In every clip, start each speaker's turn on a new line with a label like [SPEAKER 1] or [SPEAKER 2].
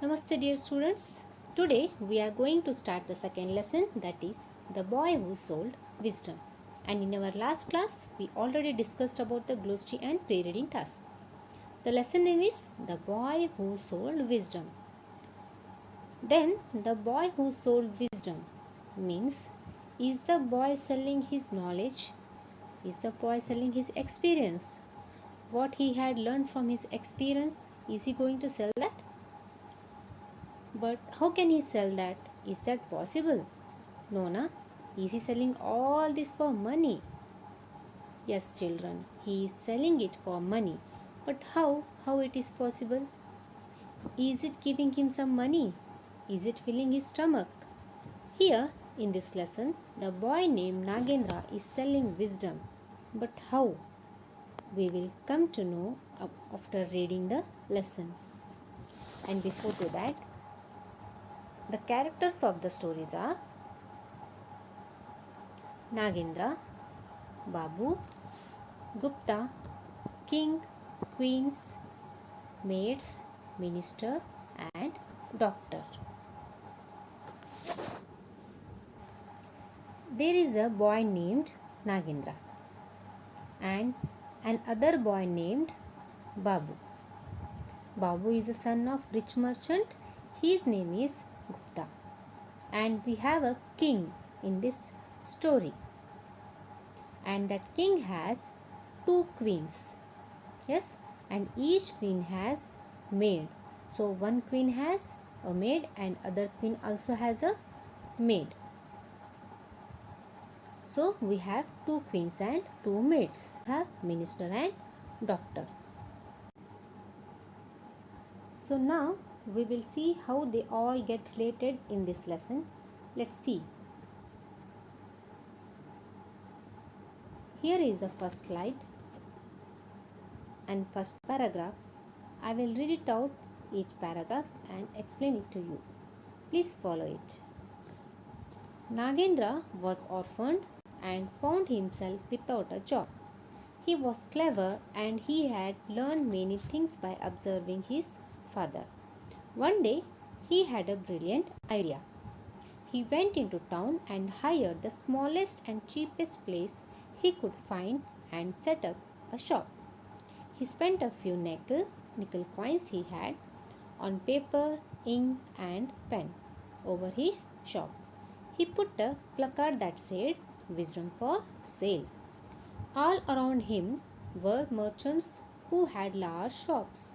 [SPEAKER 1] Namaste dear students. Today we are going to start the second lesson, that is The Boy Who Sold Wisdom. And in our last class we already discussed about the glossary and pre-reading task. The lesson name is The Boy Who Sold Wisdom. Then the boy who sold wisdom means, is the boy selling his knowledge? Is the boy selling his experience? What he had learned from his experience, is he going to sell that? But how can he sell that? Is that possible? No, na? Is he selling all this for money? Yes, children, he is selling it for money. But how? How it is possible? Is it giving him some money? Is it filling his stomach? Here, in this lesson, the boy named Nagendra is selling wisdom. But how? We will come to know after reading the lesson. And before to that, the characters of the stories are Nagendra, Babu, Gupta, king, queens, maids, minister and doctor. There is a boy named Nagendra and another boy named Babu. Babu is a son of rich merchant. His name is Gupta. And we have a king in this story. And that king has two queens. Yes, and each queen has maid. So one queen has a maid and other queen also has a maid. So we have two queens and two maids. We have minister and doctor. So now we will see how they all get related in this lesson. Let's see. Here is the first slide and first paragraph. I will read it out each paragraph and explain it to you. Please follow it. Nagendra was orphaned and found himself without a job. He was clever and he had learned many things by observing his father. One day he had a brilliant idea. He went into town and hired the smallest and cheapest place he could find and set up a shop. He spent a few nickel coins he had on paper, ink and pen over his shop. He put a placard that said, "Wisdom for sale." All around him were merchants who had large shops.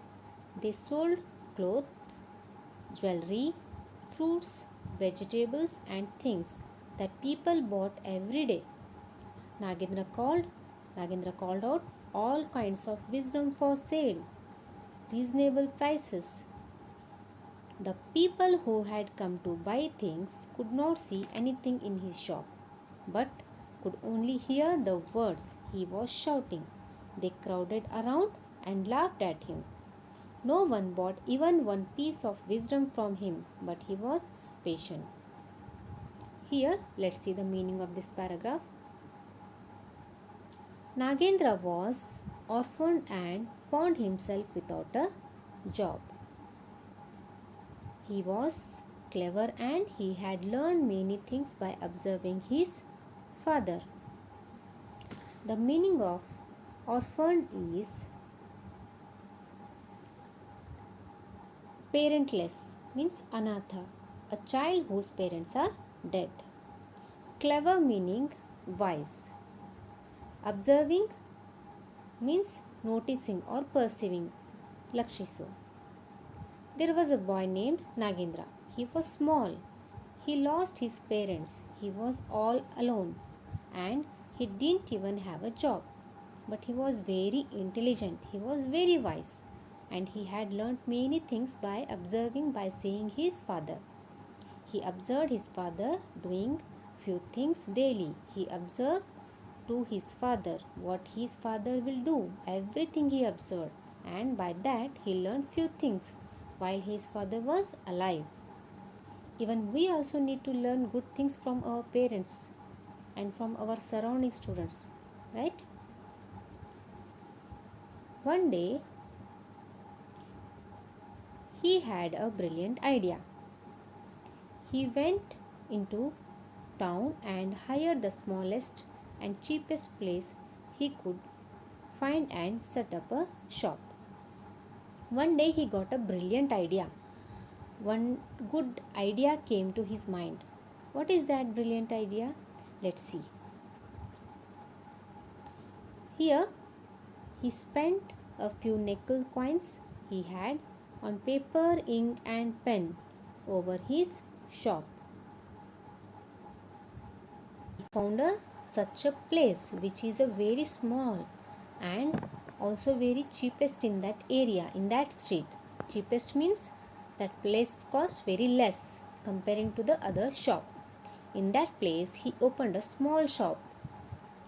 [SPEAKER 1] They sold clothes, jewelry, fruits, vegetables and things that people bought every day. Nagendra called out all kinds of wisdom for sale, reasonable prices. The people who had come to buy things could not see anything in his shop, but could only hear the words he was shouting. They crowded around and laughed at him. No one bought even one piece of wisdom from him, but he was patient. Here, let's see the meaning of this paragraph. Nagendra was orphaned and found himself without a job. He was clever and he had learned many things by observing his father. The meaning of orphaned is parentless, means anatha, a child whose parents are dead. Clever meaning wise. Observing means noticing or perceiving, lakshiso. There was a boy named Nagendra. He was small. He lost his parents. He was all alone and he didn't even have a job. But he was very intelligent. He was very wise and he had learnt many things by observing, by seeing his father. He observed his father doing few things daily. He observed to his father what his father will do. Everything he observed, and by that he learned few things while his father was alive. Even we also need to learn good things from our parents and from our surrounding students, right? One day he had a brilliant idea. He went into town and hired the smallest and cheapest place he could find and set up a shop. One day he got a brilliant idea. One good idea came to his mind. What is that brilliant idea? Let's see. Here he spent a few nickel coins he had on paper, ink and pen over his shop. He found such a place which is a very small and also very cheapest in that area, in that street. Cheapest means that place cost very less comparing to the other shop. In that place he opened a small shop.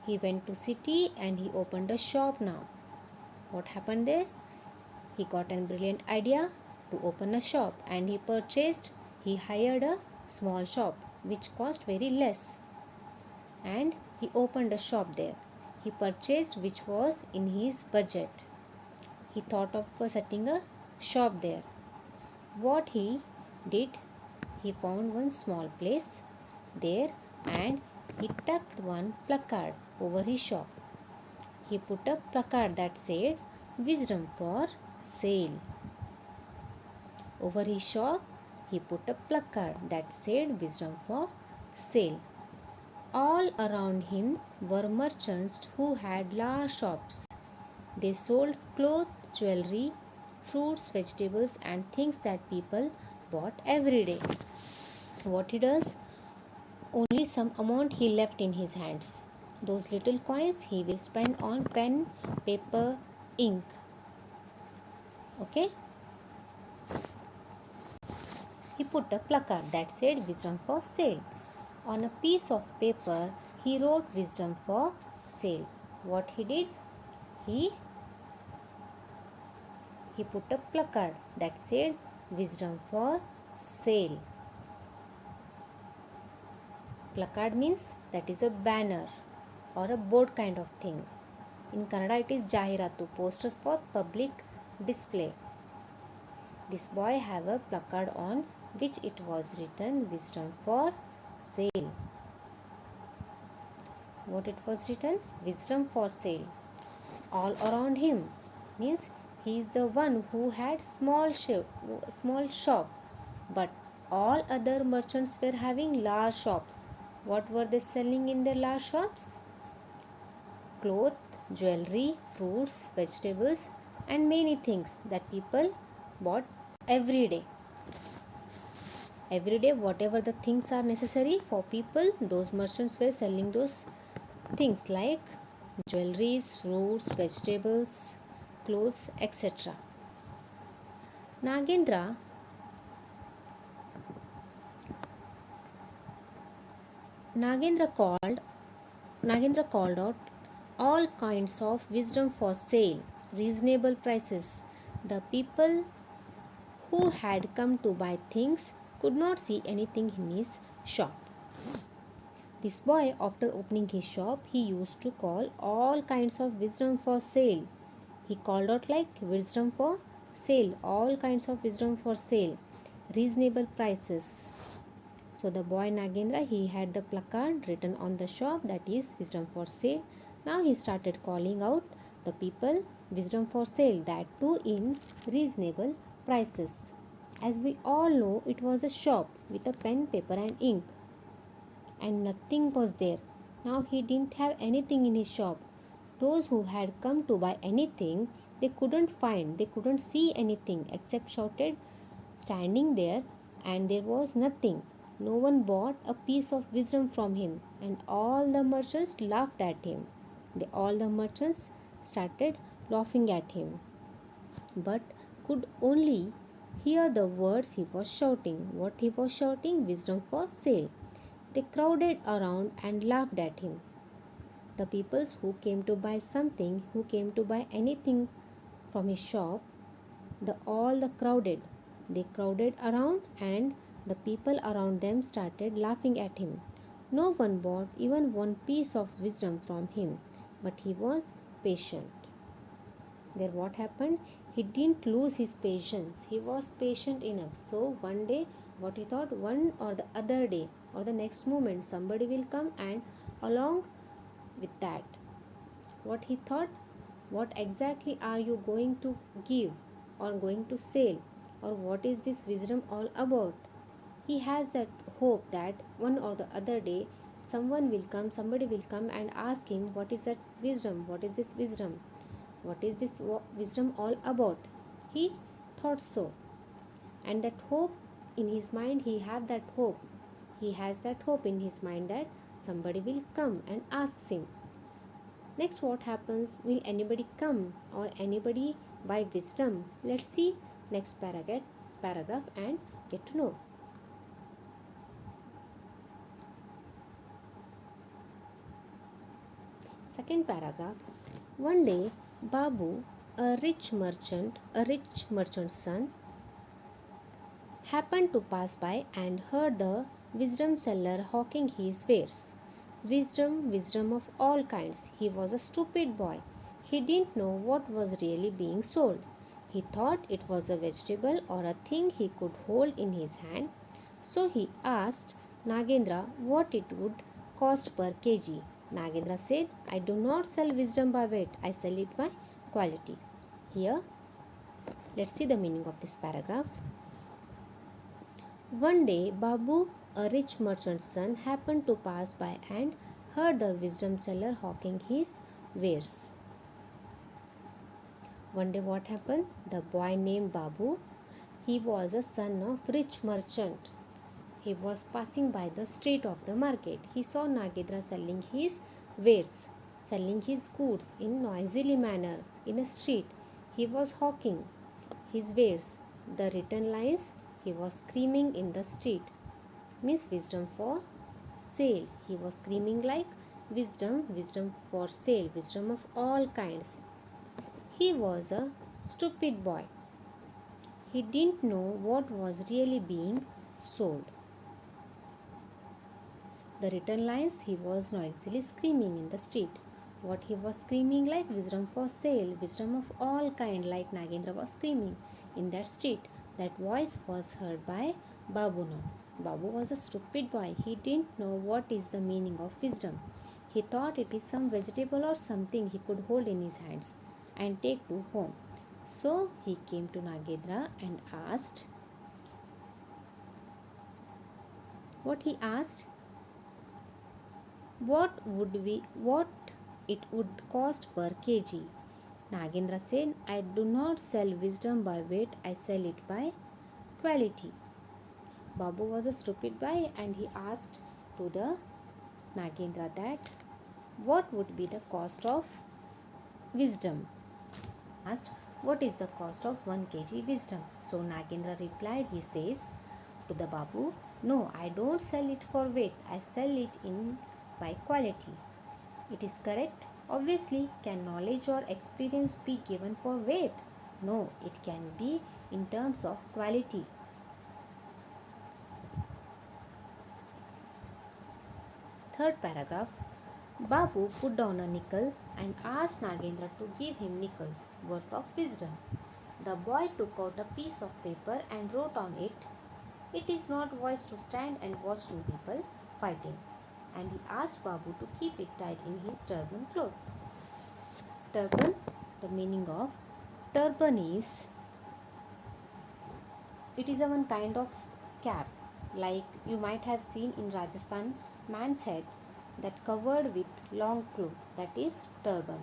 [SPEAKER 1] He went to city and he opened a shop now. What happened there? He got a brilliant idea to open a shop and he hired a small shop which cost very less, and he opened a shop there. He purchased which was in his budget. He thought of setting a shop there. What he did, he found one small place there and he tucked one placard over his shop. He put a placard that said "Wisdom for sale." Over his shop, he put a placard that said "Wisdom for sale." All around him were merchants who had large shops. They sold clothes, jewelry, fruits, vegetables, and things that people bought every day. What he does? Only some amount he left in his hands. Those little coins he will spend on pen, paper, ink. Okay? He put a placard that said "Wisdom for sale." On a piece of paper, he wrote "Wisdom for sale." What he did? He put a placard that said "Wisdom for sale." Placard means that is a banner or a board kind of thing. In Kannada it is Jahiratu, poster for public display. This boy have a placard on which it was written "Wisdom for sale." What it was written? Wisdom for sale. All around him means he is the one who had small shop, but all other merchants were having large shops. What were they selling in their large shops? Cloth, jewelry, fruits, vegetables, and many things that people bought every day. Every day, whatever the things are necessary for people, those merchants were selling those things like jewelries, fruits, vegetables, clothes, etc. Nagendra Nagendra called out all kinds of wisdom for sale, reasonable prices. The people who had come to buy things could not see anything in his shop. This boy, after opening his shop, he used to call all kinds of wisdom for sale. He called out like "Wisdom for sale," all kinds of wisdom for sale, reasonable prices. So the boy Nagendra, he had the placard written on the shop that is "Wisdom for sale." Now he started calling out the people "Wisdom for sale," that too in reasonable prices. As we all know, it was a shop with a pen, paper and ink, and nothing was there. Now he didn't have anything in his shop. Those who had come to buy anything, they couldn't see anything except shouted standing there, and there was nothing. No one bought a piece of wisdom from him, and all the merchants laughed at him. All the merchants started laughing at him, but could only hear the words he was shouting. What he was shouting? Wisdom for sale. They crowded around and laughed at him. The peoples who came to buy something, who came to buy anything from his shop, they crowded around, and the people around them started laughing at him. No one bought even one piece of wisdom from him, but he was patient. Then what happened? He didn't lose his patience. He was patient enough. So one day, what he thought, one or the other day or the next moment, somebody will come, and along with that, what he thought, what exactly are you going to give or going to sell, or what is this wisdom all about? He has that hope that one or the other day somebody will come and ask him, what is that wisdom? What is this wisdom? What is this wisdom all about? He thought so, and that hope in his mind, he has that hope in his mind that somebody will come and ask him. Next, what happens? Will anybody come or anybody buy wisdom? Let's see next paragraph and get to know. Second paragraph. One day, Babu, a rich merchant's son, happened to pass by and heard the wisdom seller hawking his wares. Wisdom, wisdom of all kinds. He was a stupid boy. He didn't know what was really being sold. He thought it was a vegetable or a thing he could hold in his hand. So he asked Nagendra what it would cost per kg. Nagendra said, I do not sell wisdom by weight, I sell it by quality. Here, let's see the meaning of this paragraph. One day, Babu, a rich merchant's son, happened to pass by and heard the wisdom seller hawking his wares. One day, what happened? The boy named Babu, he was a son of rich merchant. He was passing by the street of the market. He saw Nagendra selling his wares, selling his goods in noisily manner in a street. He was hawking his wares. The written lines, he was screaming in the street, means wisdom for sale. He was screaming like wisdom, wisdom for sale, wisdom of all kinds. He was a stupid boy. He didn't know what was really being sold. The written lines, he was noisily screaming in the street. What he was screaming like wisdom for sale, wisdom of all kind, like Nagendra was screaming in that street. That voice was heard by Babu now. Babu was a stupid boy. He didn't know what is the meaning of wisdom. He thought it is some vegetable or something he could hold in his hands and take to home. So he came to Nagendra and asked, what he asked? What it would cost per kg? Nagendra said, I do not sell wisdom by weight, I sell it by quality. Babu was a stupid boy and he asked to the Nagendra that what would be the cost of wisdom? Asked, what is the cost of 1 kg wisdom? So Nagendra replied, he says to the Babu, no, I don't sell it for weight, I sell it in by quality. It is correct. Obviously, can knowledge or experience be given for weight? No, it can be in terms of quality. Third paragraph. Babu put down a nickel and asked Nagendra to give him nickels worth of wisdom. The boy took out a piece of paper and wrote on it, it is not wise to stand and watch two people fighting. And he asked Babu to keep it tied in his turban cloth. Turban, the meaning of turban is, it is a one kind of cap, like you might have seen in Rajasthan man's head that covered with long cloth, that is turban.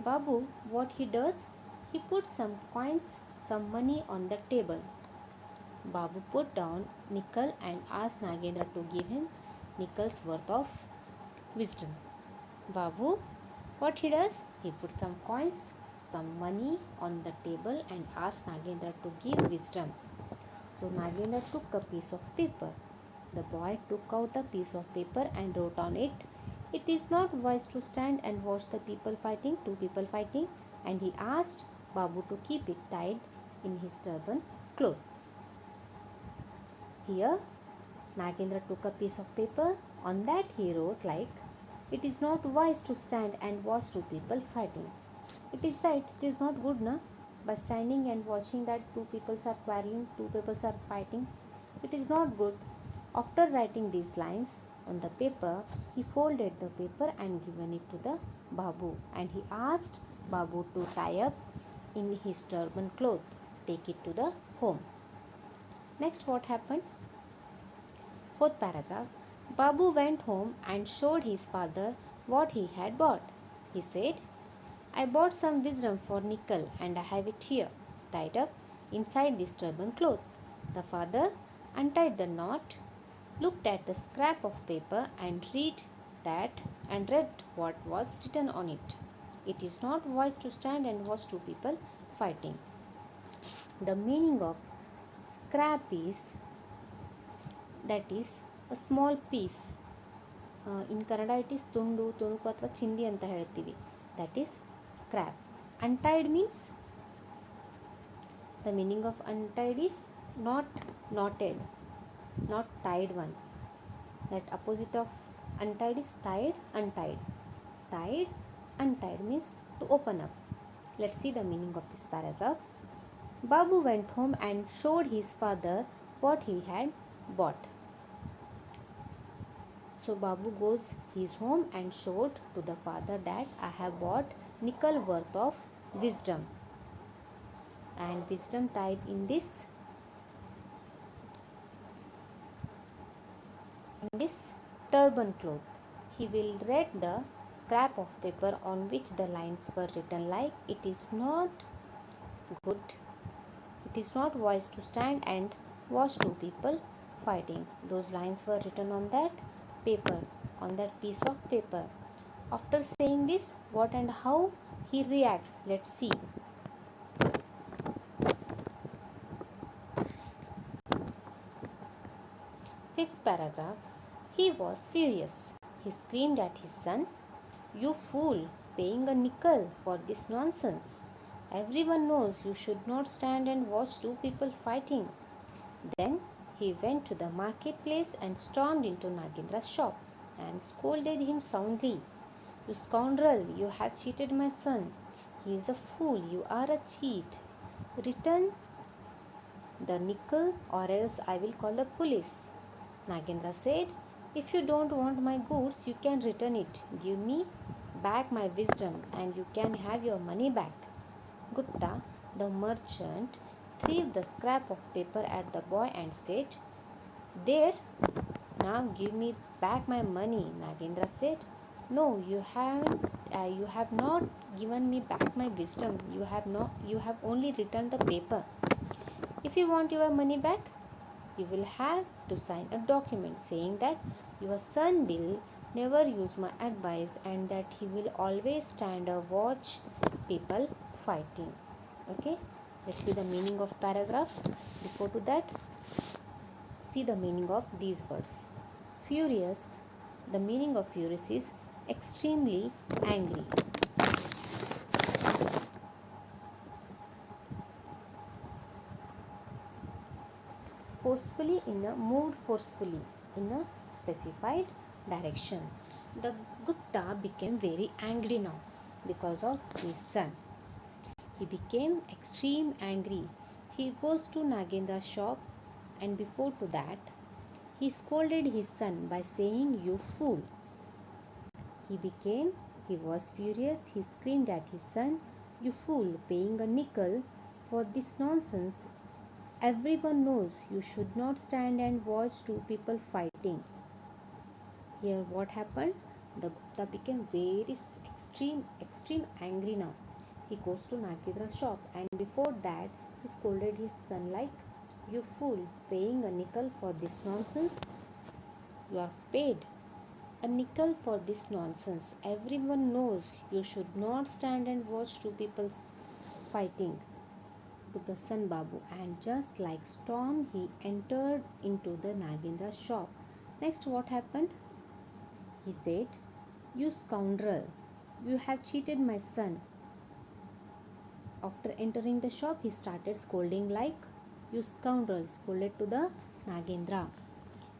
[SPEAKER 1] Babu, what he does, he puts some coins, some money on the table. Babu put down nickel and asked Nagendra to give him nickels worth of wisdom. Babu, what he does? He put some coins, some money on the table and asked Nagendra to give wisdom. So Nagendra took a piece of paper. The boy took out a piece of paper and wrote on it, it is not wise to stand and watch the people fighting, two people fighting, and he asked Babu to keep it tied in his turban cloth. Here, Nagendra took a piece of paper. On that he wrote like, it is not wise to stand and watch two people fighting. It is right, it is not good, na? By standing and watching that two people are quarreling, two people are fighting, it is not good. After writing these lines on the paper, he folded the paper and given it to the Babu, and he asked Babu to tie up in his turban cloth, take it to the home. Next, what happened? Fourth paragraph. Babu went home and showed his father what he had bought. He said, I bought some wisdom for nickel and I have it here, tied up inside this turban cloth. The father untied the knot, looked at the scrap of paper and read what was written on it. It is not wise to stand and watch two people fighting. The meaning of scrap is that is a small piece. In Kannada it is ತುಂಡು ತುಣುಕು ಅಥವಾ ಚಿಂದಿ ಅಂತ ಹೇಳ್ತೀವಿ. That is scrap. Untied means, the meaning of untied is not knotted, not tied one. That opposite of untied is tied, untied. Tied, untied means to open up. Let's see the meaning of this paragraph. Babu went home and showed his father what he had bought. So Babu goes his home and showed to the father that I have bought nickel worth of wisdom, and wisdom tied in this turban cloth. He will read the scrap of paper on which the lines were written like, it is not good, it is not wise to stand and watch two people fighting. Those lines were written on that paper, on that piece of paper. After saying this, what and how he reacts, let's see. Fifth paragraph. He was furious. He screamed at his son, you fool, paying a nickel for this nonsense. Everyone knows you should not stand and watch two people fighting. Then he went to the marketplace and stormed into Nagendra's shop and scolded him soundly. You scoundrel, you have cheated my son. He is a fool, you are a cheat. Return the nickel or else I will call the police. Nagendra said, if you don't want my goods, you can return it. Give me back my wisdom and you can have your money back. Gupta, the merchant, threw the scrap of paper at the boy and said, there, now give me back my money. Nagendra said, no, you have not given me back my wisdom. You have only returned the paper. If you want your money back, you will have to sign a document saying that your son will never use my advice and that he will always stand or watch people fighting. Okay, let's see the meaning of paragraph. Before to that, see the meaning of these words. Furious, the meaning of furious is extremely angry. Forcefully, moved forcefully in a specified direction. The Gupta became very angry now because of his son. He became extreme angry. He goes to Nagendra's shop and before to that, he scolded his son by saying, you fool. He was furious. He screamed at his son, you fool, paying a nickel for this nonsense. Everyone knows you should not stand and watch two people fighting. Here what happened? The Gupta became very extreme angry now. He goes to Nagendra's shop and before that he scolded his son like, you fool, paying a nickel for this nonsense. You are paid a nickel for this nonsense. Everyone knows you should not stand and watch two people fighting. To the son Babu, and just like storm he entered into the Nagendra's shop. Next what happened? He said, you scoundrel, you have cheated my son. After entering the shop he started scolding like, you scoundrel, scolded to the Nagendra.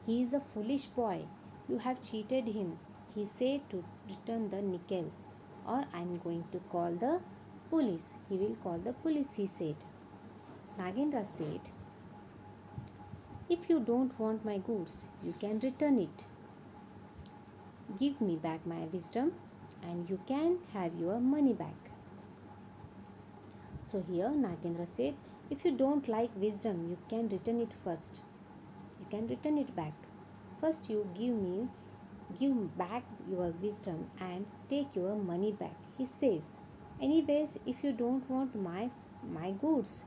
[SPEAKER 1] He is a foolish boy, you have cheated him. He said to return the nickel or I am going to call the police. He will call the police, he said. Nagendra said, if you don't want my goods, you can return it. Give me back my wisdom and you can have your money back. So here Nagendra said, if you don't like wisdom, you can return it first. You can return it back. First you give back your wisdom and take your money back. He says, anyways, if you don't want my goods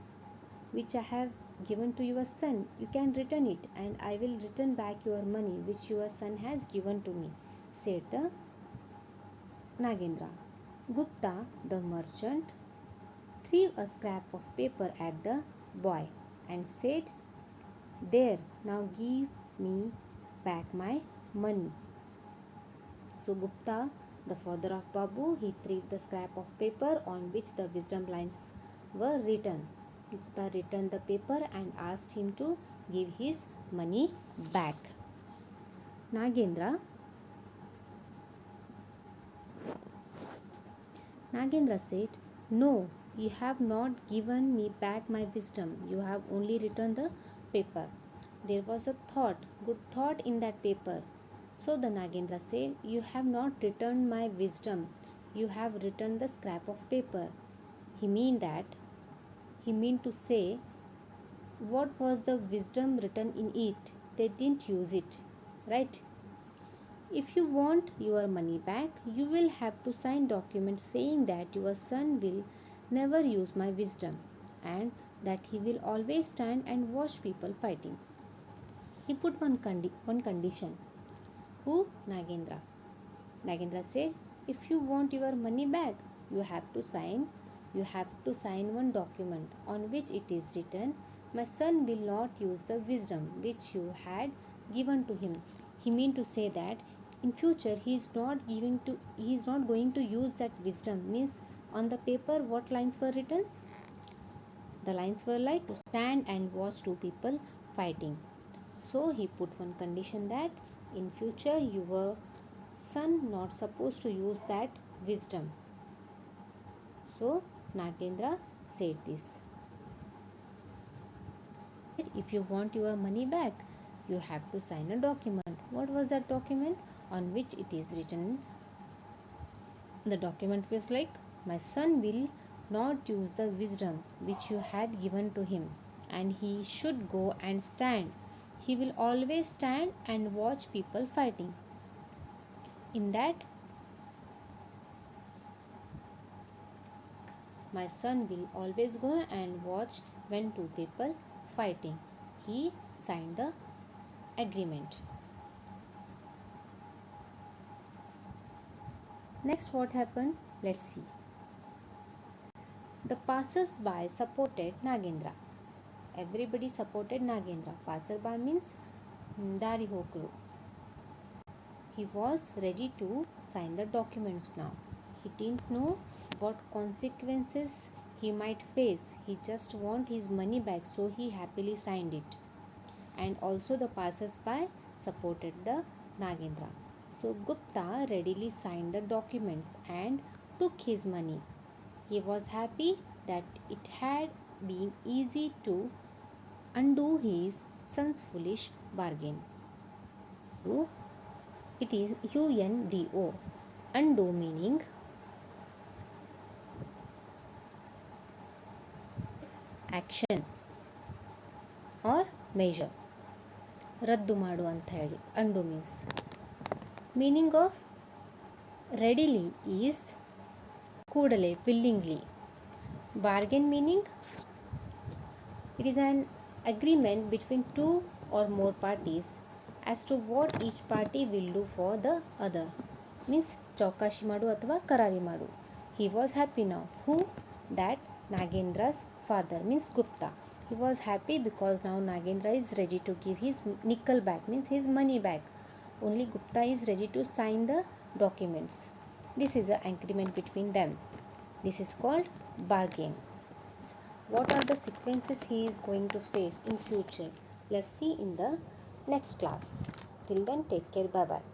[SPEAKER 1] which I have given to your son, you can return it and I will return back your money which your son has given to me, said the Nagendra. Gupta, the merchant, threw a scrap of paper at the boy and said, there, now give me back my money. So Gupta, the father of Babu, he threw the scrap of paper on which the wisdom lines were written. Gupta returned the paper and asked him to give his money back. Nagendra said, no, you have not given me back my wisdom. You have only returned the paper. There was a good thought in that paper. So the Nagendra said, you have not returned my wisdom. You have returned the scrap of paper. He meant to say, what was the wisdom written in it? They didn't use it, right? If you want your money back, you will have to sign documents saying that your son will never use my wisdom and that he will always stand and watch people fighting. He put one condition. Who? Nagendra. Nagendra said, if you want your money back, you have to sign one document on which it is written, my son will not use the wisdom which you had given to him. He meant to say that in future he is not going to use that wisdom. Means on the paper what lines were written? The lines were like, to stand and watch two people fighting. So he put one condition that in future your son not supposed to use that wisdom. So Nagendra said this. If you want your money back, you have to sign a document. What was that document? On which it is written, the document was like, my son will not use the wisdom which you had given to him and he should go and stand. He will always stand and watch people fighting. In that, my son will always go and watch when two people fighting. He signed the agreement. Next, what happened? Let's see. The passers-by supported Nagendra. Everybody supported Nagendra. Passer-by means Dari Hokru. He was ready to sign the documents now. He didn't know what consequences he might face. He just want his money back, so he happily signed it. And also the passers-by supported the Nagendra. So Gupta readily signed the documents and took his money. He was happy that it had been easy to undo his son's foolish bargain. It is UNDO. Undo meaning action or measure. ರದ್ದು ಮಾಡು ಅಂತ ಹೇಳಿ undo means. Meaning of readily is ಕೂಡಲೇ, willingly. Bargain meaning it is an agreement between two or more parties as to what each party will do for the other. Means ಚೌಕಾಶಿ ಮಾಡು ಅಥವಾ ಕರಾರಿ ಮಾಡು. He was happy now. Who? That Nagendra's father means Gupta. He was happy because now Nagendra is ready to give his nickel back, means his money back. Only Gupta is ready to sign the documents. This is an agreement between them. This is called bargain. What are the sequences he is going to face in future? Let's see in the next class. Till then, take care. Bye bye.